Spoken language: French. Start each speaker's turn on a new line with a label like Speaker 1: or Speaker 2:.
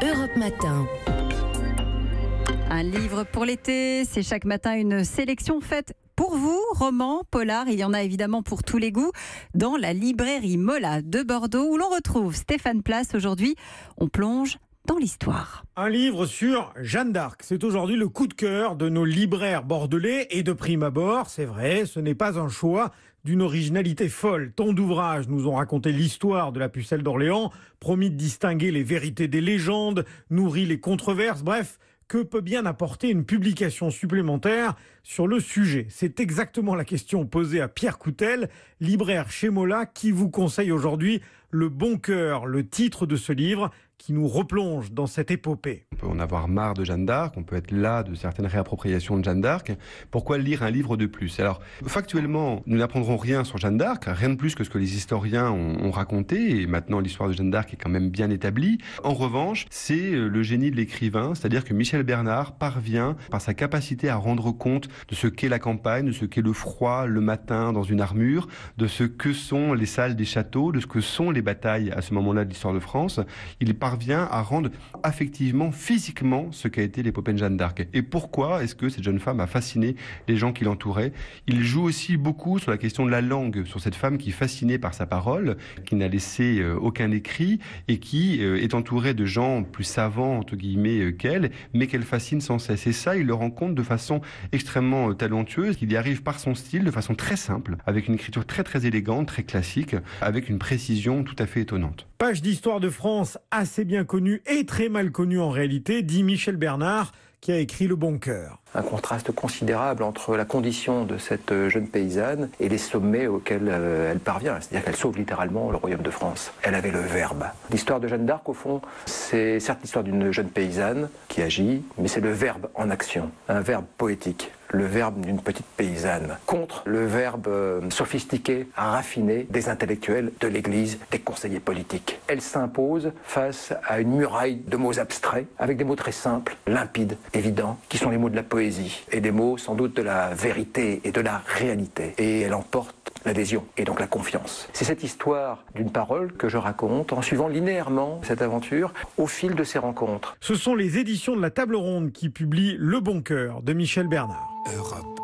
Speaker 1: Europe Matin.
Speaker 2: Un livre pour l'été, c'est chaque matin une sélection faite pour vous, romans, polars, il y en a évidemment pour tous les goûts, dans la librairie Mola de Bordeaux où l'on retrouve Stéphane Place. Aujourd'hui, on plonge dans l'histoire.
Speaker 3: Un livre sur Jeanne d'Arc. C'est aujourd'hui le coup de cœur de nos libraires bordelais et de prime abord, c'est vrai, ce n'est pas un choix d'une originalité folle. Tant d'ouvrages nous ont raconté l'histoire de la pucelle d'Orléans, promis de distinguer les vérités des légendes, nourri les controverses, bref, que peut bien apporter une publication supplémentaire sur le sujet? C'est exactement la question posée à Pierre Coutel, libraire chez Mola, qui vous conseille aujourd'hui Le Bon Cœur, le titre de ce livre qui nous replonge dans cette épopée.
Speaker 4: On peut en avoir marre de Jeanne d'Arc, on peut être las de certaines réappropriations de Jeanne d'Arc. Pourquoi lire un livre de plus? Alors, factuellement, nous n'apprendrons rien sur Jeanne d'Arc, rien de plus que ce que les historiens ont raconté, et maintenant l'histoire de Jeanne d'Arc est quand même bien établie. En revanche, c'est le génie de l'écrivain, c'est-à-dire que Michel Bernard parvient, par sa capacité à rendre compte de ce qu'est la campagne, de ce qu'est le froid le matin dans une armure, de ce que sont les salles des châteaux, de ce que sont les batailles à ce moment-là de l'histoire de France. Il parvient à rendre affectivement, physiquement, ce qu'a été l'épopée de Jeanne d'Arc. Et pourquoi est-ce que cette jeune femme a fasciné les gens qui l'entouraient? Il joue aussi beaucoup sur la question de la langue, sur cette femme qui est fascinée par sa parole, qui n'a laissé aucun écrit et qui est entourée de gens plus savants, entre guillemets, qu'elle, mais qu'elle fascine sans cesse. Et ça, il le rend compte de façon extrêmement talentueuse. Il y arrive par son style, de façon très simple, avec une écriture très très élégante, très classique, avec une précision tout à fait étonnante.
Speaker 3: Page d'histoire de France assez bien connue et très mal connue en réalité, dit Michel Bernard, qui a écrit Le Bon Cœur.
Speaker 5: Un contraste considérable entre la condition de cette jeune paysanne et les sommets auxquels elle parvient. C'est-à-dire qu'elle sauve littéralement le royaume de France. Elle avait le verbe. L'histoire de Jeanne d'Arc, au fond, c'est certes l'histoire d'une jeune paysanne qui agit, mais c'est le verbe en action, un verbe poétique. Le verbe d'une petite paysanne, contre le verbe sophistiqué, raffiné des intellectuels de l'Église, des conseillers politiques. Elle s'impose face à une muraille de mots abstraits, avec des mots très simples, limpides, évidents, qui sont les mots de la poésie, et des mots sans doute de la vérité et de la réalité. Et elle emporte l'adhésion et donc la confiance. C'est cette histoire d'une parole que je raconte en suivant linéairement cette aventure au fil de ces rencontres.
Speaker 3: Ce sont les éditions de la Table Ronde qui publient Le Bon Cœur de Michel Bernard.
Speaker 6: Europe.